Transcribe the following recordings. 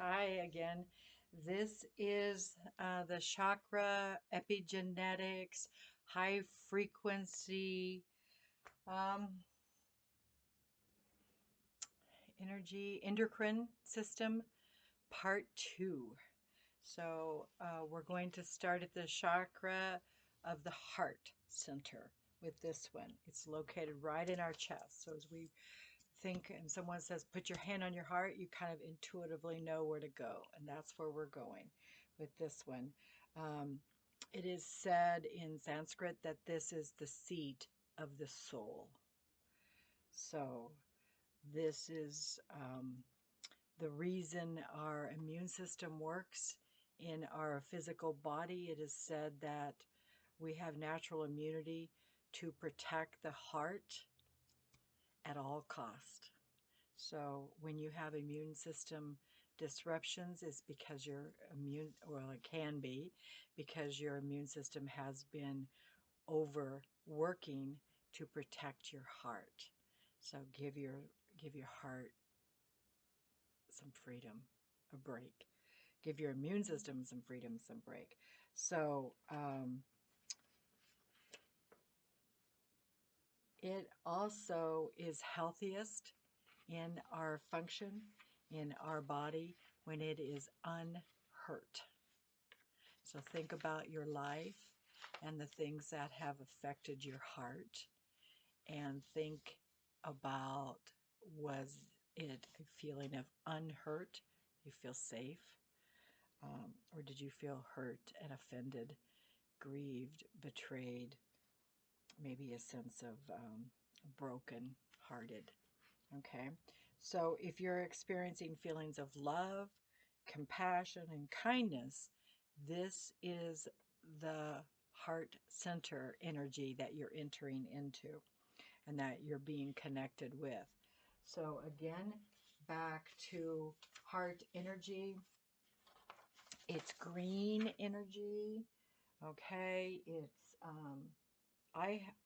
Hi again. This is the chakra epigenetics, high frequency um, energy endocrine system, part 2. So we're going to start at the chakra of the heart center with this one. It's located right in our chest. So as we think and someone says, put your hand on your heart, you kind of intuitively know where to go. And that's where we're going with this one. Um, it is said in Sanskrit that this is the seat of the soul. So this is the reason our immune system works in our physical body. It is said that we have natural immunity to protect the heart at all cost. So when you have immune system disruptions, it's because your immune, well, it can be because your immune system has been overworking to protect your heart. So give your heart some freedom, a break. Give your immune system some freedom, some break. So it also is healthiest in our function, in our body, when it is unhurt. So think about your life and the things that have affected your heart, and think about, was it a feeling of unhurt? You feel safe? Or did you feel hurt and offended, grieved, betrayed, maybe a sense of broken hearted? Okay, so if you're experiencing feelings of love, compassion, and kindness, this is the heart center energy that you're entering into and that you're being connected with. So, again, back to heart energy, it's green energy. Okay, it's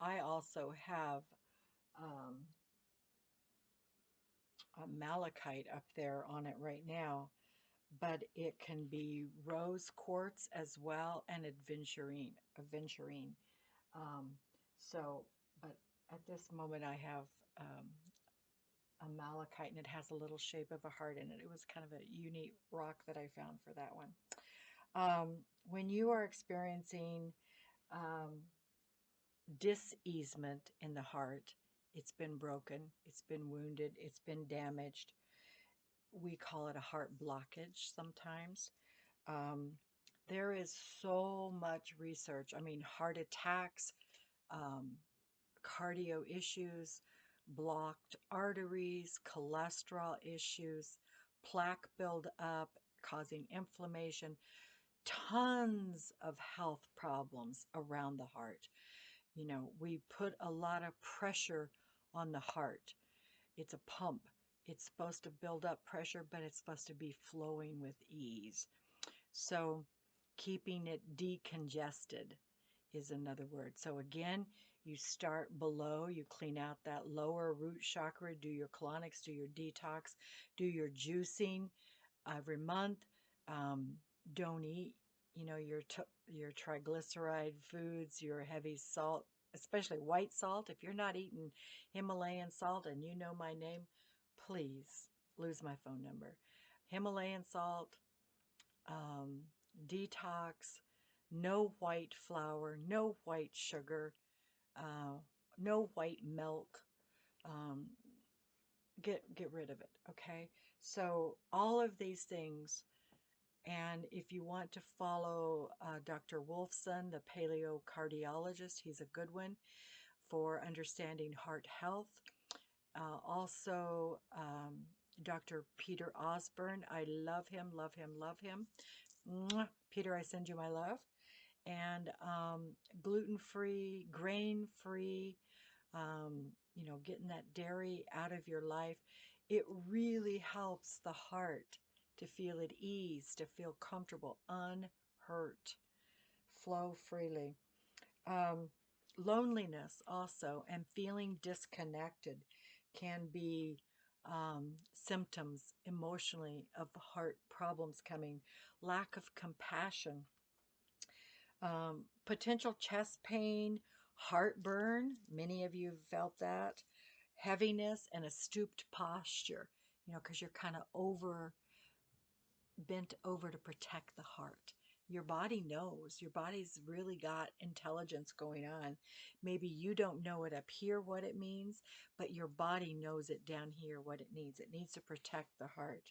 I also have um, a malachite up there on it right now, but it can be rose quartz as well, and aventurine. Um, so, but at this moment I have a malachite, and it has a little shape of a heart in it. It was kind of a unique rock that I found for that one. When you are experiencing um, diseasement in the heart, it's been broken, it's been wounded, it's been damaged. We call it a heart blockage sometimes. Um, there is so much research. I mean, heart attacks, um, cardio issues, blocked arteries, cholesterol issues, plaque buildup causing inflammation, tons of health problems around the heart. You know, we put a lot of pressure on the heart. It's a pump. It's supposed to build up pressure, but it's supposed to be flowing with ease. So keeping it decongested is another word. So again, you start below, you clean out that lower root chakra, do your colonics, do your detox, do your juicing every month. Don't eat, your triglyceride foods, your heavy salt, especially white salt. If you're not eating Himalayan salt and you know my name, please lose my phone number. Himalayan salt, um, detox, no white flour, no white sugar, uh, no white milk. Um, get rid of it, okay? So all of these things, and if you want to follow Dr. Wolfson, the paleocardiologist, he's a good one for understanding heart health. Also, Dr. Peter Osborne, I love him, love him, love him. Mwah. Peter, I send you my love. And gluten-free, grain-free, getting that dairy out of your life. It really helps the heart to feel at ease, to feel comfortable, unhurt, flow freely. Um, Loneliness also and feeling disconnected can be symptoms emotionally of heart problems coming, lack of compassion, potential chest pain, heartburn. Many of you have felt that. Heaviness and a stooped posture, because you're kind of bent over to protect the heart. Your body knows. Your body's really got intelligence going on. Maybe you don't know it up here what it means, but your body knows it down here what it needs. It needs to protect the heart.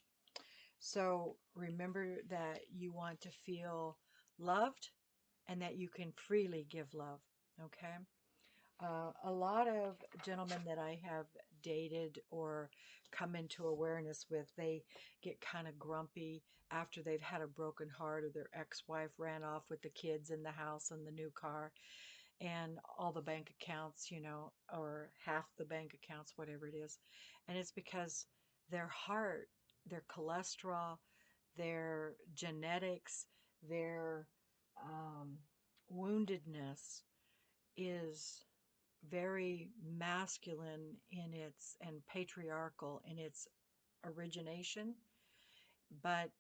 So remember that you want to feel loved and that you can freely give love. Okay? A lot of gentlemen that I have dated or come into awareness with, they get kind of grumpy after they've had a broken heart, or their ex-wife ran off with the kids in the house and the new car and all the bank accounts, or half the bank accounts, whatever it is. And it's because their heart, their cholesterol, their genetics, their um, woundedness is very masculine in its and patriarchal in its origination, but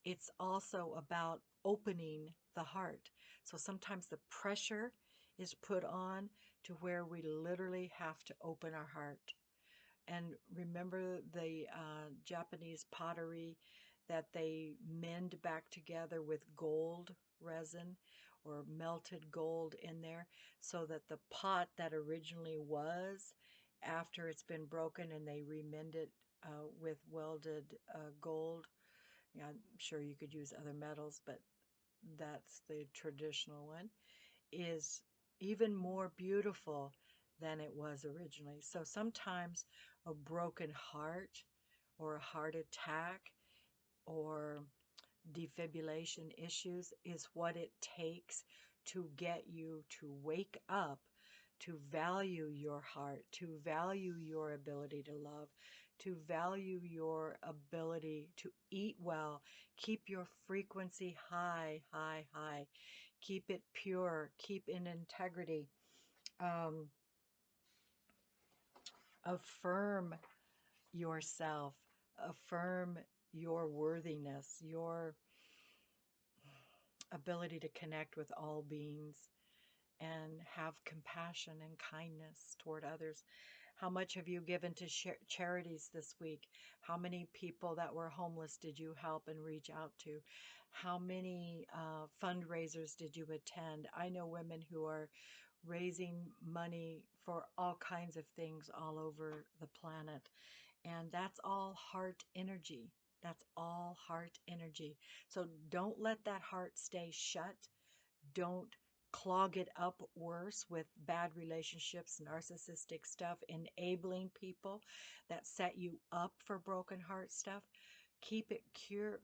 it's also about opening the heart. So sometimes the pressure is put on to where we literally have to open our heart. And remember the Japanese pottery that they mend back together with gold resin or melted gold in there, so that the pot that originally was, after it's been broken and they remend it with welded gold. Yeah, I'm sure you could use other metals, but that's the traditional one, is even more beautiful than it was originally. So sometimes a broken heart or a heart attack or defibrillation issues is what it takes to get you to wake up, to value your heart, to value your ability to love, to value your ability to eat well, keep your frequency high, high, high, keep it pure, keep in integrity, um, affirm yourself, affirm your worthiness, your ability to connect with all beings and have compassion and kindness toward others. How much have you given to charities this week? How many people that were homeless did you help and reach out to? How many fundraisers did you attend? I know women who are raising money for all kinds of things all over the planet. And that's all heart energy. That's all heart energy. So don't let that heart stay shut. Don't clog it up worse with bad relationships, narcissistic stuff, enabling people that set you up for broken heart stuff. Keep it pure,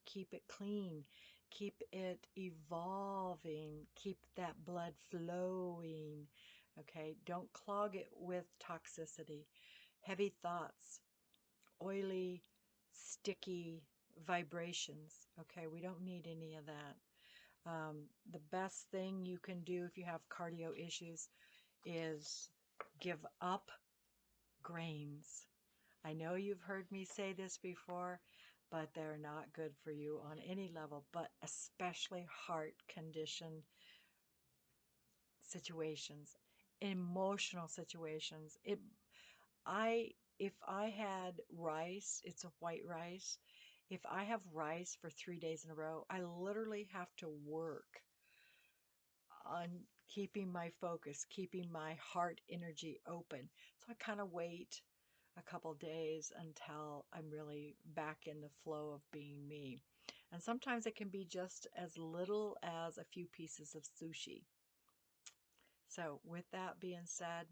keep it clean, keep it evolving, keep that blood flowing. Okay, don't clog it with toxicity, heavy thoughts, oily, sticky vibrations. Okay, we don't need any of that. The best thing you can do if you have cardio issues is give up grains. I know you've heard me say this before, but they're not good for you on any level, but especially heart condition situations, emotional situations. I if I had rice, it's a white rice. If I have rice for 3 days in a row, I literally have to work on keeping my focus, keeping my heart energy open. So I kind of wait a couple days until I'm really back in the flow of being me. And sometimes it can be just as little as a few pieces of sushi. So, with that being said,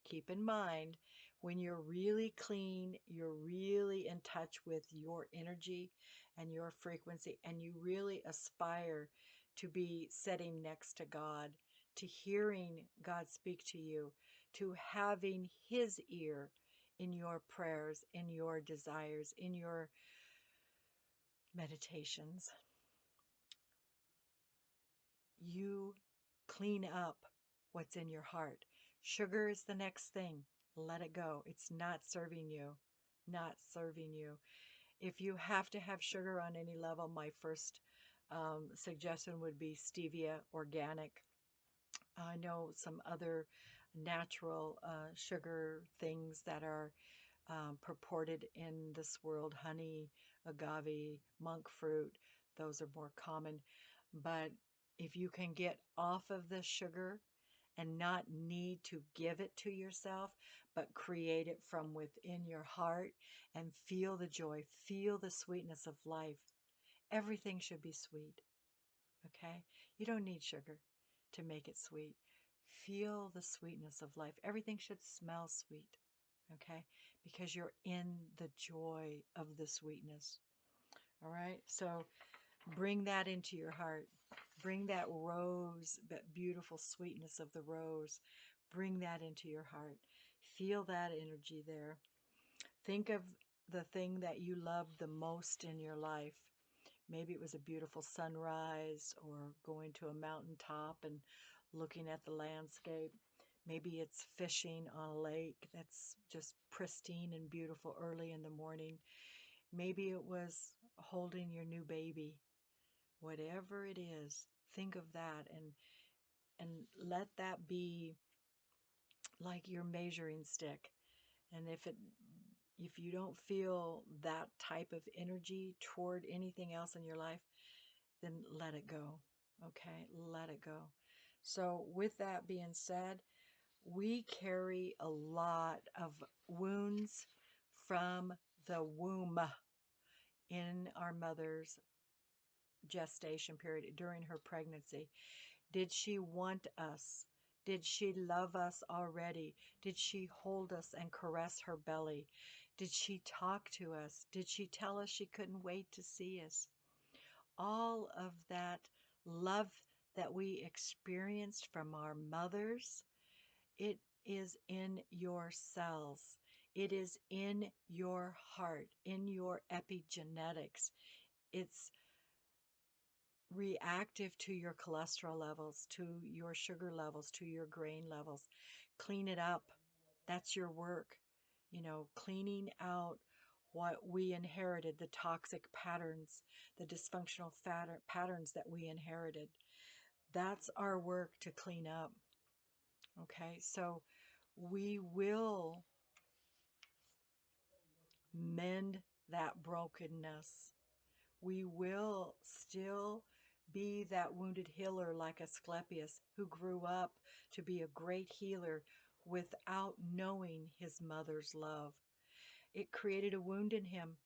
keep in mind when you're really clean, you're really in touch with your energy and your frequency, and you really aspire to be sitting next to God, to hearing God speak to you, to having His ear in your prayers, in your desires, in your meditations. You clean up what's in your heart. Sugar is the next thing. Let it go. It's not serving you. not serving you. If you have to have sugar on any level, my first suggestion would be stevia organic. I know some other natural sugar things that are purported in this world: honey, agave, monk fruit. Those are more common. But if you can get off of the sugar and not need to give it to yourself, but create it from within your heart and feel the joy, feel the sweetness of life, everything should be sweet. Okay? You don't need sugar to make it sweet. Feel the sweetness of life. Everything should smell sweet. Okay? Because you're in the joy of the sweetness. All right? So bring that into your heart. Bring that rose, that beautiful sweetness of the rose. Bring that into your heart. Feel that energy there. Think of the thing that you love the most in your life. Maybe it was a beautiful sunrise or going to a mountaintop and looking at the landscape. Maybe it's fishing on a lake that's just pristine and beautiful early in the morning. Maybe it was holding your new baby. Whatever it is, think of that and let that be like your measuring stick. And if you don't feel that type of energy toward anything else in your life, then let it go. Okay? Let it go. So with that being said, we carry a lot of wounds from the womb in our mother's gestation period, during her pregnancy. Did she want us? Did she love us already? Did she hold us and caress her belly? Did she talk to us? Did she tell us she couldn't wait to see us? All of that love that we experienced from our mothers, it is in your cells. It is in your heart, in your epigenetics. It's reactive to your cholesterol levels, to your sugar levels, to your grain levels. Clean it up. That's your work. Cleaning out what we inherited, the toxic patterns, the dysfunctional patterns that we inherited. That's our work to clean up. Okay, so we will mend that brokenness. We will still be that wounded healer like Asclepius, who grew up to be a great healer without knowing his mother's love. It created a wound in him,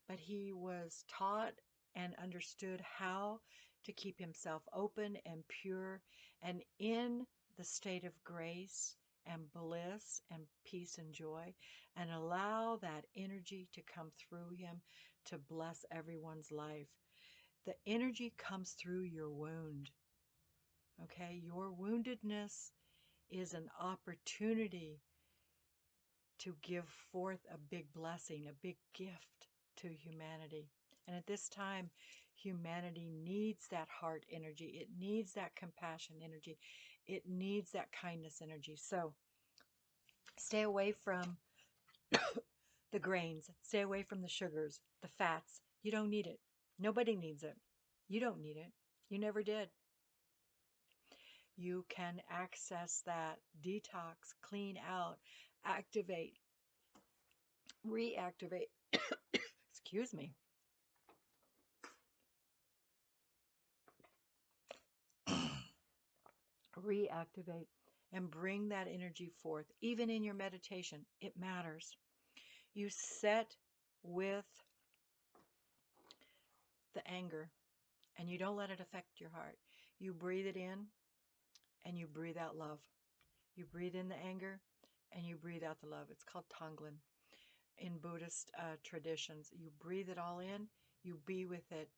but he was taught and understood how to keep himself open and pure and in the state of grace and bliss and peace and joy, and allow that energy to come through him to bless everyone's life. The energy comes through your wound. Okay, your woundedness is an opportunity to give forth a big blessing, a big gift to humanity. And at this time, humanity needs that heart energy. It needs that compassion energy. It needs that kindness energy. So stay away from the grains. Stay away from the sugars, the fats. You don't need it. Nobody needs it. You don't need it. You never did. You can access that, detox, clean out, activate, reactivate, excuse me, reactivate, and bring that energy forth. Even in your meditation, it matters. You set with the anger and you don't let it affect your heart. You breathe it in and you breathe out love. You breathe in the anger and you breathe out the love. It's called Tonglen in Buddhist traditions. You breathe it all in, you be with it,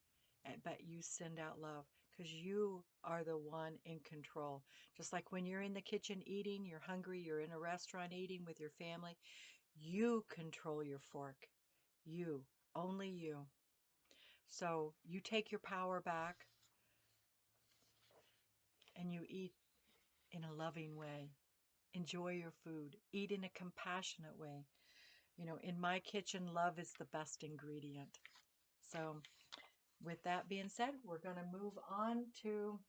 but you send out love because you are the one in control. Just like when you're in the kitchen eating, you're hungry, you're in a restaurant eating with your family, you control your fork. You, only you. So you take your power back and you eat in a loving way. Enjoy your food. Eat in a compassionate way. in my kitchen, love is the best ingredient. So with that being said, we're going to move on to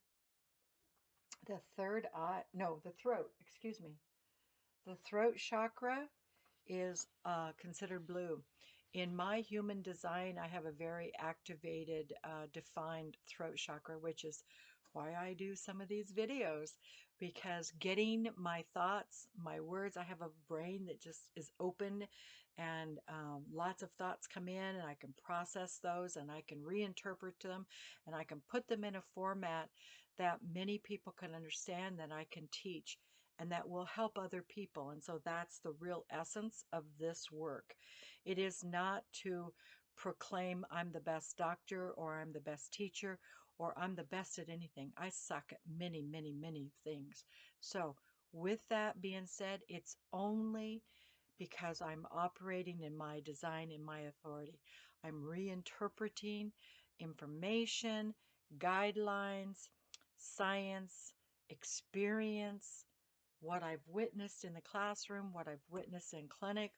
the third eye, no, the throat, excuse me. The throat chakra is considered blue. In my human design, I have a very activated, defined throat chakra, which is why I do some of these videos, because getting my thoughts, my words, I have a brain that just is open, and lots of thoughts come in, and I can process those, and I can reinterpret them, and I can put them in a format that many people can understand, that I can teach, and that will help other people. And so that's the real essence of this work. It is not to proclaim I'm the best doctor, or I'm the best teacher, or I'm the best at anything. I suck at many, many, many things. So with that being said, it's only because I'm operating in my design, in my authority. I'm reinterpreting information, guidelines, science, experience, what I've witnessed in the classroom, what I've witnessed in clinic,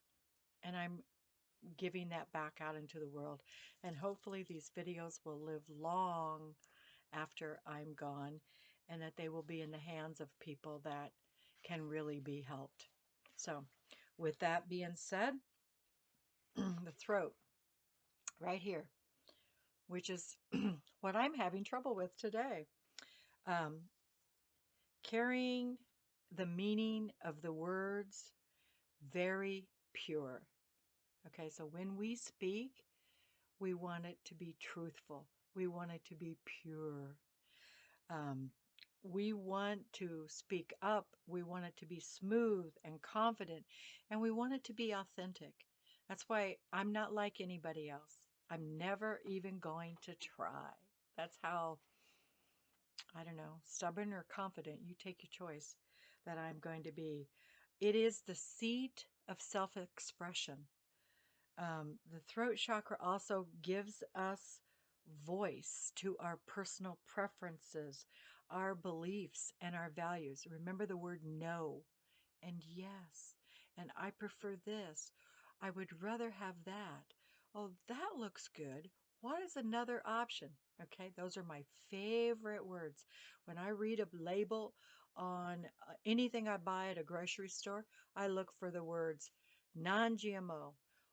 and I'm giving that back out into the world. And hopefully these videos will live long after I'm gone, and that they will be in the hands of people that can really be helped. So with that being said, the throat right here, which is what I'm having trouble with today. Um, Carrying the meaning of the words very pure. Okay, so when we speak, we want it to be truthful. We want it to be pure. Um, we want to speak up. We want it to be smooth and confident, and we want it to be authentic. That's why I'm not like anybody else. I'm never even going to try. That's how, I don't know, stubborn or confident, you take your choice, that I'm going to be. It is the seat of self-expression. The throat chakra also gives us voice to our personal preferences, our beliefs, and our values. Remember the word no and yes, and I prefer this. I would rather have that. Oh, that looks good. What is another option? Okay, those are my favorite words. When I read a label on anything I buy at a grocery store, I look for the words non-GMO,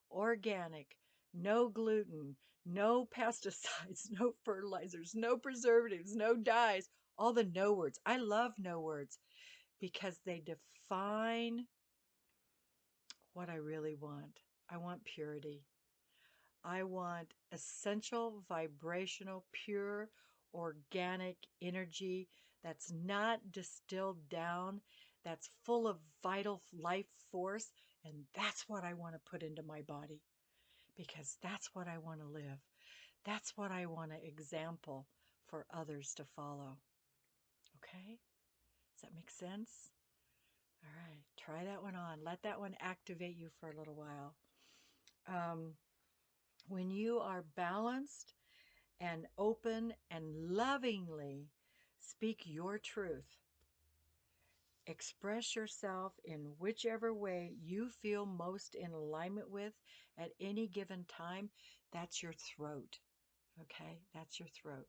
organic, no gluten, no pesticides, no fertilizers, no preservatives, no dyes, all the no words. I love no words because they define what I really want. I want purity. I want essential, vibrational, pure, organic energy that's not distilled down, that's full of vital life force. And that's what I want to put into my body, because that's what I want to live. That's what I want to example for others to follow. Okay? Does that make sense? All right, try that one on. Let that one activate you for a little while. Um, when you are balanced and open and lovingly speak your truth, express yourself in whichever way you feel most in alignment with at any given time, that's your throat. Okay, that's your throat.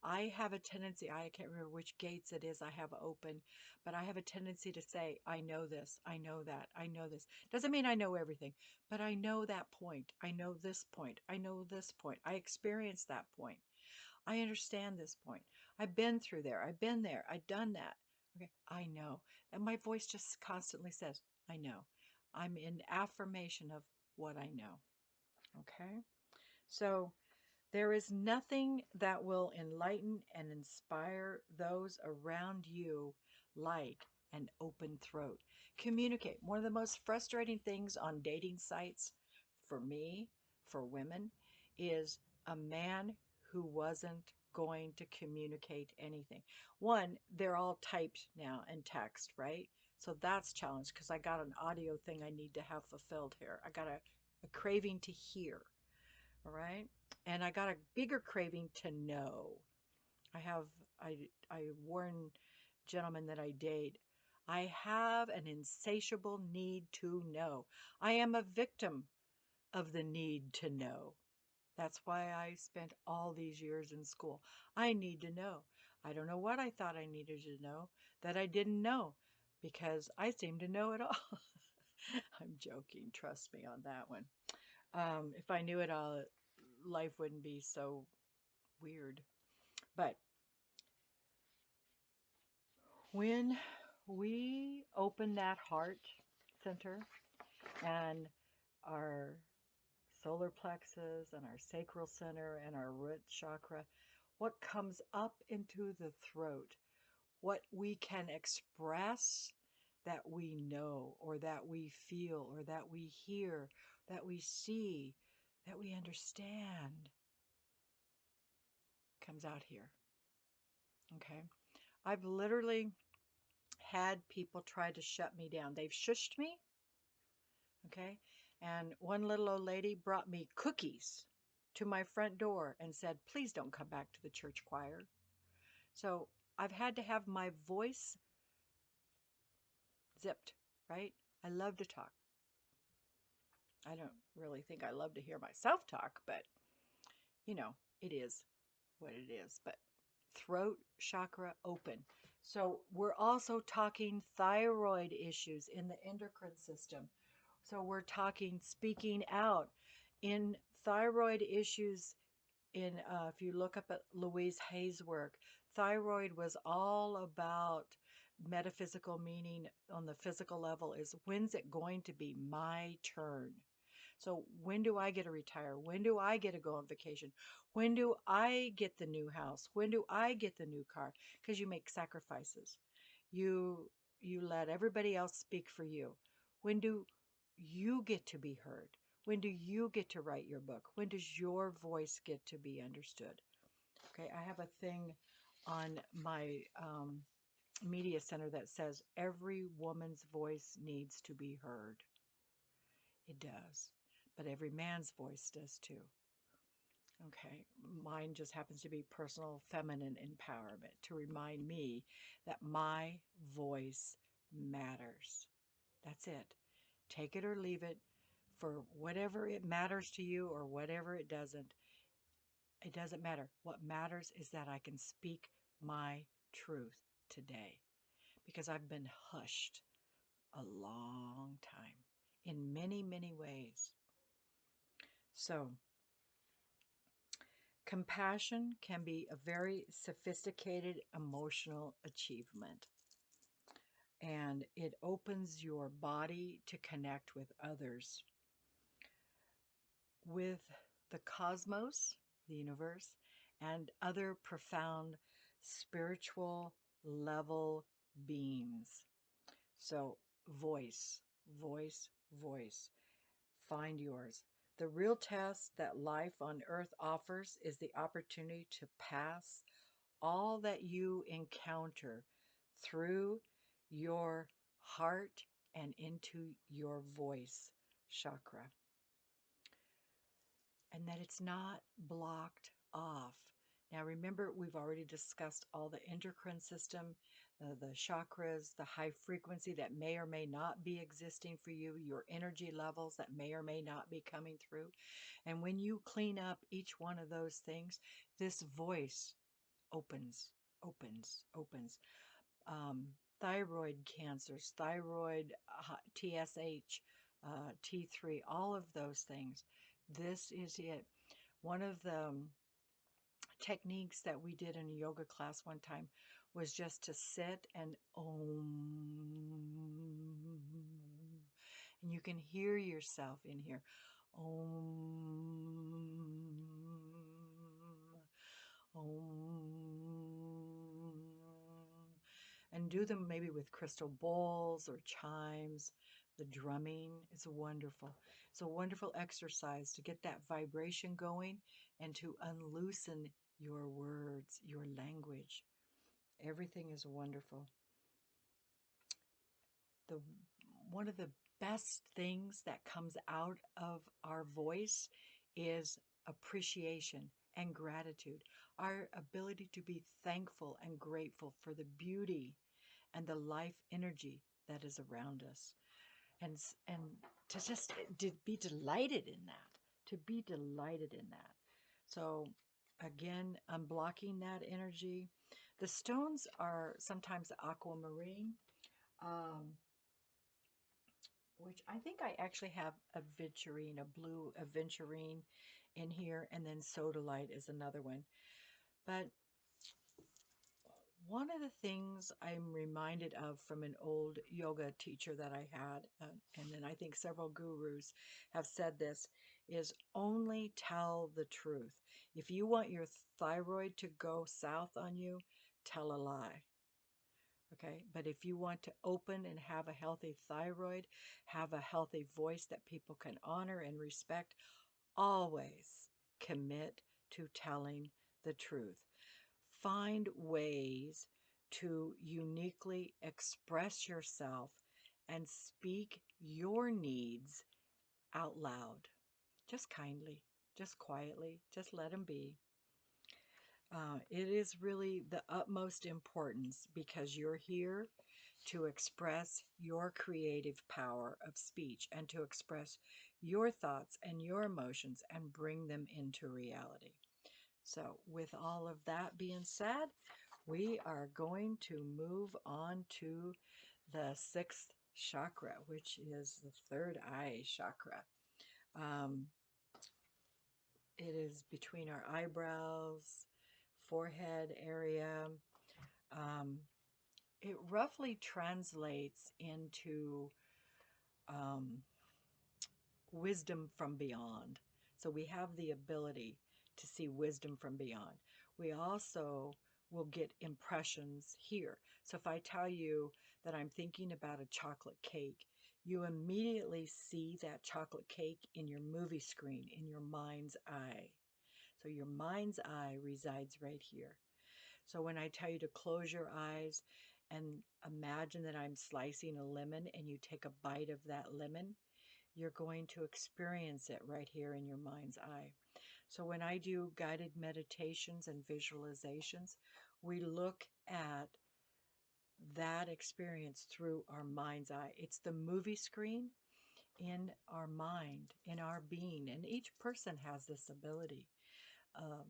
I have a tendency, I can't remember which gates it is I have open, but I have a tendency to say, I know this, I know that, I know this. Doesn't mean I know everything, but I know that point. I know this point. I know this point. I experienced that point. I understand this point. I've been through there. I've been there. I've done that. Okay, I know. And my voice just constantly says, I know. I'm in affirmation of what I know. Okay, so there is nothing that will enlighten and inspire those around you like an open throat. Communicate. One of the most frustrating things on dating sites for me, for women, is a man who wasn't going to communicate anything. One, they're all typed now and text, right? So that's challenged because I got an audio thing I need to have fulfilled here. I got a craving to hear. All right. And I got a bigger craving to know. I warn gentlemen that I date, I have an insatiable need to know. I am a victim of the need to know. That's why I spent all these years in school. I need to know. I don't know what I thought I needed to know that I didn't know because I seem to know it all. I'm joking. Trust me on that one. If I knew it all, life wouldn't be so weird. But when we open that heart center and our solar plexus and our sacral center and our root chakra, what comes up into the throat, what we can express that we know or that we feel or that we hear, that we see, that we understand, comes out here. Okay. I've literally had people try to shut me down. They've shushed me. Okay. And one little old lady brought me cookies to my front door and said, please don't come back to the church choir. So I've had to have my voice zipped, right? I love to talk. I don't really think I love to hear myself talk, but you know, it is what it is. But throat chakra open. So we're also talking thyroid issues in the endocrine system. So we're talking speaking out in thyroid issues. In if you look up at Louise Hay's work, thyroid was all about metaphysical meaning on the physical level is when's it going to be my turn? So when do I get to retire? When do I get to go on vacation? When do I get the new house? When do I get the new car? Because you make sacrifices. You let everybody else speak for you. When do you get to be heard? When do you get to write your book? When does your voice get to be understood? Okay, I have a thing on my media center that says every woman's voice needs to be heard. It does, but every man's voice does too. Okay, mine just happens to be personal feminine empowerment to remind me that my voice matters. That's it. Take it or leave it for whatever it matters to you or whatever it doesn't. It doesn't matter. What matters is that I can speak my truth today because I've been hushed a long time in many, many ways. So, compassion can be a very sophisticated emotional achievement, and it opens your body to connect with others, with the cosmos, the universe, and other profound spiritual level beings. So, voice, voice, voice. Find yours. The real test that life on earth offers is the opportunity to pass all that you encounter through your heart and into your voice chakra, and that it's not blocked off. Now, remember, we've already discussed all the endocrine system, the chakras, the high frequency that may or may not be existing for you, your energy levels that may or may not be coming through. And when you clean up each one of those things, this voice opens, opens, opens. Thyroid cancers, thyroid, TSH, T3, all of those things. This is it. One of the techniques that we did in a yoga class one time was just to sit and om. And you can hear yourself in here. Om. Om. And do them maybe with crystal bowls or chimes. The drumming is wonderful. It's a wonderful exercise to get that vibration going and to unloosen your words, your language. Everything is wonderful. The one of the best things that comes out of our voice is appreciation and gratitude. Our ability to be thankful and grateful for the beauty and the life energy that is around us. And to just to be delighted in that, to be delighted in that. So again, unblocking that energy. The stones are sometimes aquamarine, um, which I think I actually have aventurine, a blue aventurine in here, and then sodalite is another one. But one of the things I'm reminded of from an old yoga teacher that I had, and then I think several gurus have said this, is only tell the truth. If you want your thyroid to go south on you, tell a lie. Okay, but if you want to open and have a healthy thyroid, have a healthy voice that people can honor and respect, always commit to telling the truth. Find ways to uniquely express yourself and speak your needs out loud. Just kindly, just quietly, just let them be. It is really the utmost importance because you're here to express your creative power of speech and to express your thoughts and your emotions and bring them into reality. So, with all of that being said, we are going to move on to the sixth chakra, which is the third eye chakra. Um, it is between our eyebrows, forehead area. Um, it roughly translates into um, wisdom from beyond. So we have the ability to see wisdom from beyond. We also will get impressions here. So if I tell you that I'm thinking about a chocolate cake, you immediately see that chocolate cake in your movie screen, in your mind's eye. So your mind's eye resides right here. So when I tell you to close your eyes and imagine that I'm slicing a lemon and you take a bite of that lemon, you're going to experience it right here in your mind's eye. So when I do guided meditations and visualizations, we look at that experience through our mind's eye. It's the movie screen in our mind, in our being, and each person has this ability. Um,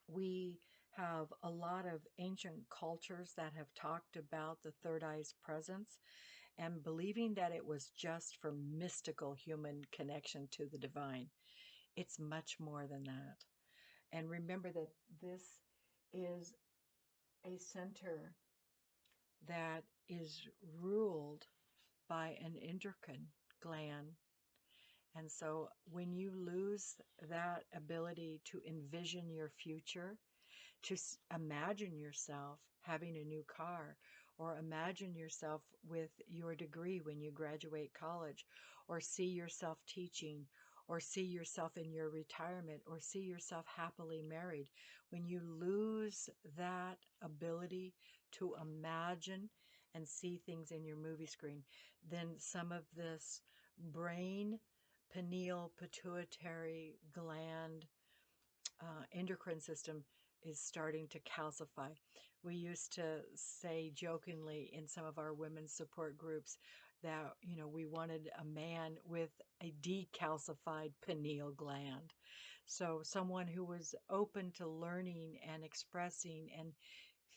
we have a lot of ancient cultures that have talked about the third eye's presence and believing that it was just for mystical human connection to the divine. It's much more than that. And remember that this is a center that is ruled by an endocrine gland. And so when you lose that ability to envision your future, to imagine yourself having a new car, or imagine yourself with your degree when you graduate college, or see yourself teaching, or see yourself in your retirement, or see yourself happily married. When you lose that ability to imagine and see things in your movie screen, then some of this brain, pineal, pituitary gland, endocrine system is starting to calcify. We used to say jokingly in some of our women's support groups that, we wanted a man with a decalcified pineal gland. So someone who was open to learning and expressing and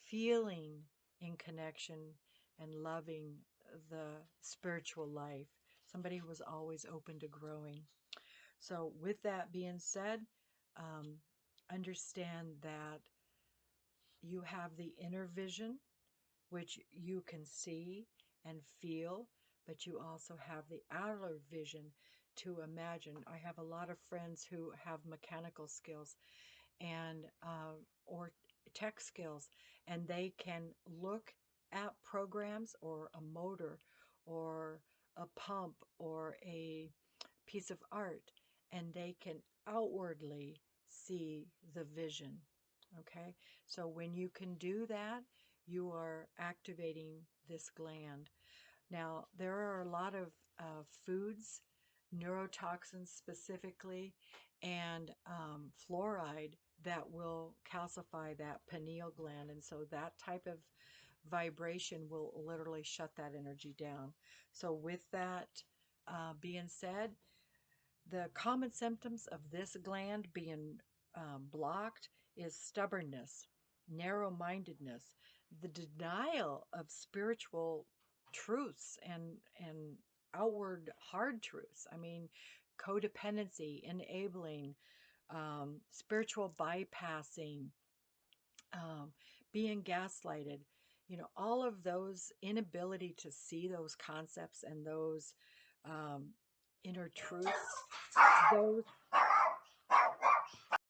feeling in connection and loving the spiritual life. Somebody who was always open to growing. So with that being said, um, understand that you have the inner vision, which you can see and feel, but you also have the outer vision to imagine. I have a lot of friends who have mechanical skills and or tech skills, and they can look at programs or a motor or a pump or a piece of art, and they can outwardly see the vision. Okay, so when you can do that, you are activating this gland. Now, there are a lot of foods, neurotoxins specifically, and fluoride that will calcify that pineal gland. And so that type of vibration will literally shut that energy down. So, with that being said, the common symptoms of this gland being blocked is stubbornness, narrow mindedness, the denial of spiritual truths and outward hard truths. I mean, codependency, enabling, spiritual bypassing, being gaslighted, all of those inability to see those concepts and those inner truths, those.